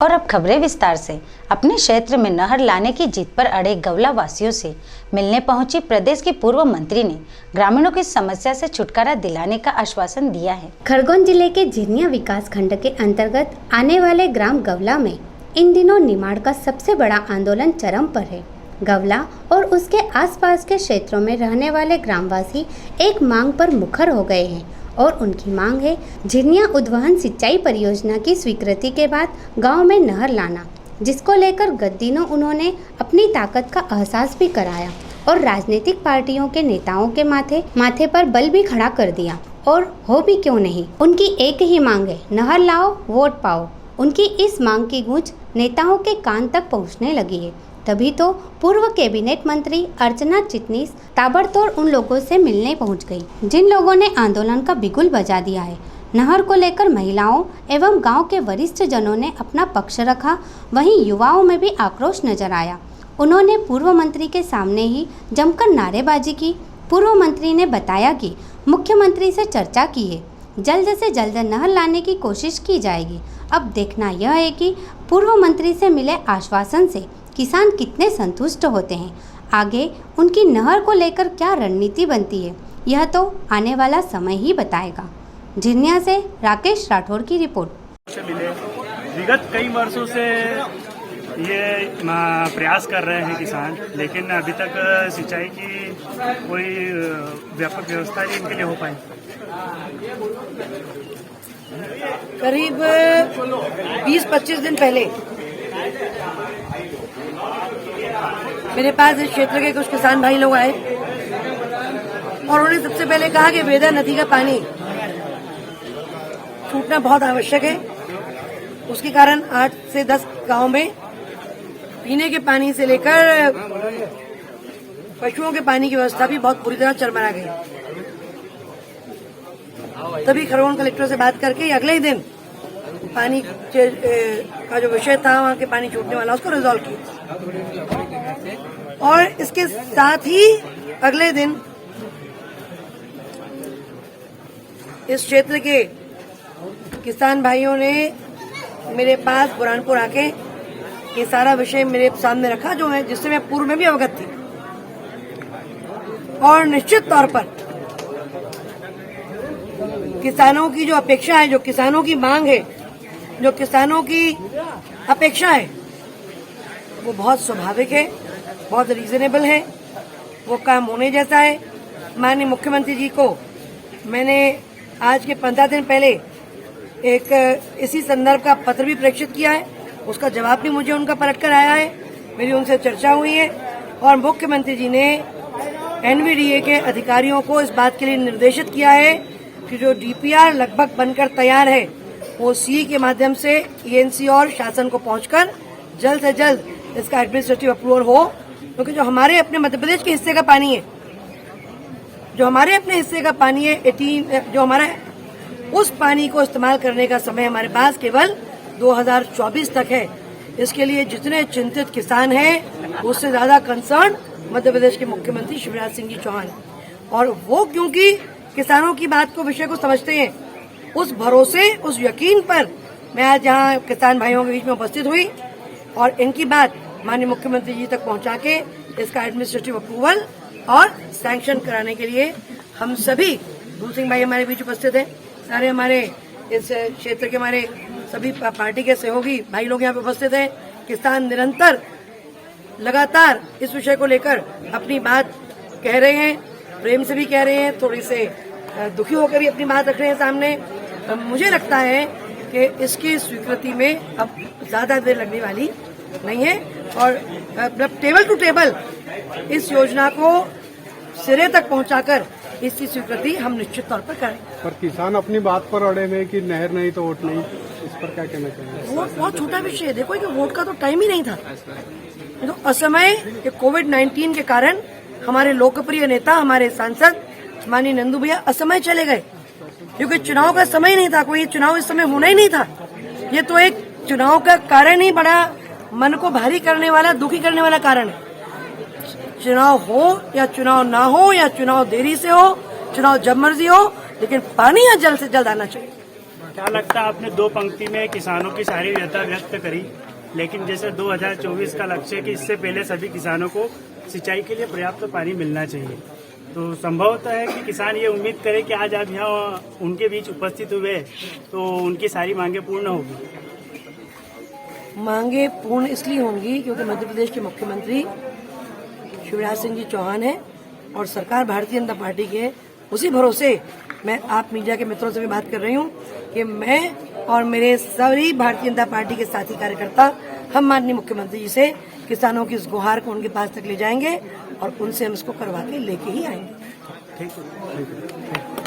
और अब खबरें विस्तार से। अपने क्षेत्र में नहर लाने की जिद पर अड़े गवला वासियों से मिलने पहुंची प्रदेश की पूर्व मंत्री ने ग्रामीणों की समस्या से छुटकारा दिलाने का आश्वासन दिया है। खरगोन जिले के झिरनिया विकास खंड के अंतर्गत आने वाले ग्राम गवला में इन दिनों निमाड़ का सबसे बड़ा आंदोलन चरम पर है। गवला और उसके आसपास के क्षेत्रों में रहने वाले ग्रामवासी एक मांग पर मुखर हो गए हैं और उनकी मांग है झिरनिया उद्वहन सिंचाई परियोजना की स्वीकृति के बाद गांव में नहर लाना, जिसको लेकर गत दिनों उन्होंने अपनी ताकत का एहसास भी कराया और राजनीतिक पार्टियों के नेताओं के माथे पर बल भी खड़ा कर दिया। और हो भी क्यों नहीं, उनकी एक ही मांग है, नहर लाओ वोट पाओ। उनकी इस मांग की गूंज नेताओं के कान तक पहुंचने लगी है। तभी तो पूर्व कैबिनेट मंत्री अर्चना चिटनीस ताबड़तोड़ उन लोगों से मिलने पहुंच गई, जिन लोगों ने आंदोलन का बिगुल बजा दिया है। नहर को लेकर महिलाओं एवं गांव के वरिष्ठ जनों ने अपना पक्ष रखा, वहीं युवाओं में भी आक्रोश नजर आया। उन्होंने पूर्व मंत्री के सामने ही जमकर नारेबाजी की। पूर्व मंत्री ने बताया कि मुख्यमंत्री से चर्चा की है, जल्द से जल्द नहर लाने की कोशिश की जाएगी। अब देखना यह है कि पूर्व मंत्री से मिले आश्वासन से किसान कितने संतुष्ट होते हैं। आगे उनकी नहर को लेकर क्या रणनीति बनती है, यह तो आने वाला समय ही बताएगा। झिरनिया से राकेश राठौर की रिपोर्ट। विगत कई वर्षों से ये प्रयास कर रहे हैं किसान, लेकिन अभी तक सिंचाई की कोई व्यापक व्यवस्था नहीं इनके लिए हो पाई। करीब 20-25 दिन पहले मेरे पास इस क्षेत्र के कुछ किसान भाई लोग आए और उन्होंने सबसे पहले कहा कि वेदा नदी का पानी छूटना बहुत आवश्यक है। उसके कारण 8 से 10 गांव में पीने के पानी से लेकर पशुओं के पानी की व्यवस्था भी बहुत बुरी तरह चरमरा गई। तभी खरगोन कलेक्टर से बात करके अगले ही दिन पानी का जो विषय था, वहाँ के पानी छूटने वाला, उसको रिजॉल्व किया। और इसके साथ ही अगले दिन इस क्षेत्र के किसान भाइयों ने मेरे पास बुरहानपुर आके ये सारा विषय मेरे सामने रखा, जो है जिससे मैं पूर्व में भी अवगत थी। और निश्चित तौर पर किसानों की जो अपेक्षा है, जो किसानों की मांग है, जो किसानों की अपेक्षा है, वो बहुत स्वाभाविक है, बहुत रीजनेबल है, वो काम होने जैसा है। माननीय मुख्यमंत्री जी को मैंने आज के 15 दिन पहले एक इसी संदर्भ का पत्र भी प्रेषित किया है। उसका जवाब भी मुझे उनका पलट कर आया है। मेरी उनसे चर्चा हुई है और मुख्यमंत्री जी ने एनवीडीए के अधिकारियों को इस बात के लिए निर्देशित किया है कि जो डीपीआर लगभग बनकर तैयार है, वो सी के माध्यम से ईएनसी और शासन को पहुंचकर जल्द से जल्द इसका एडमिनिस्ट्रेटिव अप्रूवल हो। क्योंकि जो हमारे अपने मध्य प्रदेश के हिस्से का पानी है, जो हमारे अपने हिस्से का पानी है, जो हमारा उस पानी को इस्तेमाल करने का समय हमारे पास केवल 2024 तक है। इसके लिए जितने चिंतित किसान हैं, उससे ज्यादा कंसर्न मध्य प्रदेश के मुख्यमंत्री शिवराज सिंह जी चौहान, और वो क्योंकि किसानों की बात को, विषय को समझते हैं, उस भरोसे, उस यकीन पर मैं आज यहाँ किसान भाइयों के बीच में उपस्थित हुई और इनकी बात माननीय मुख्यमंत्री जी तक पहुंचा के इसका एडमिनिस्ट्रेटिव अप्रूवल और सैंक्शन कराने के लिए हम सभी, भूल सिंह भाई हमारे बीच उपस्थित हैं, सारे हमारे इस क्षेत्र के हमारे सभी पार्टी के सहयोगी भाई लोग यहाँ पे उपस्थित हैं। किसान निरंतर लगातार इस विषय को लेकर अपनी बात कह रहे हैं, प्रेम से भी कह रहे हैं, थोड़ी से दुखी होकर भी अपनी बात रख रहे हैं सामने। मुझे लगता है कि इसकी स्वीकृति में अब ज्यादा देर लगने वाली नहीं है और टेबल टू टेबल इस योजना को सिरे तक पहुंचाकर इसकी स्वीकृति हम निश्चित तौर पर करें। पर किसान अपनी बात पर अड़े हैं कि नहर नहीं तो वोट नहीं, इस पर क्या कहना चाहिए? वोट बहुत छोटा विषय है। देखो कि वोट का तो टाइम ही नहीं था। तो असमय कोविड-19 के कारण हमारे लोकप्रिय नेता, हमारे सांसद माननीय नंदू भैया असमय चले गए, क्योंकि चुनाव का समय नहीं था। कोई चुनाव इस समय होना ही नहीं था। ये तो एक चुनाव का कारण ही बड़ा मन को भारी करने वाला, दुखी करने वाला कारण है। चुनाव हो या चुनाव ना हो, या चुनाव देरी से हो, चुनाव जब मर्जी हो, लेकिन पानी यहाँ जल्द से जल्द आना चाहिए। क्या लगता है, आपने दो पंक्ति में किसानों की सारी व्यथा व्यक्त करी, लेकिन जैसे 2024 का लक्ष्य है कि इससे पहले सभी किसानों को सिंचाई के लिए पर्याप्त पानी मिलना चाहिए, तो संभवतः है कि किसान ये उम्मीद करे कि आज आप यहाँ उनके बीच उपस्थित हुए तो उनकी सारी मांगे पूर्ण होगी। मांगे पूर्ण इसलिए होंगी क्योंकि मध्य प्रदेश के मुख्यमंत्री शिवराज सिंह जी चौहान है और सरकार भारतीय जनता पार्टी के उसी भरोसे मैं आप मीडिया के मित्रों से भी बात कर रही हूँ कि मैं और मेरे सभी भारतीय जनता पार्टी के साथी कार्यकर्ता हम माननीय मुख्यमंत्री जी से किसानों की इस गुहार को उनके पास तक ले जाएंगे और उनसे हम इसको करवा के लेके ही आएंगे। ठीक है।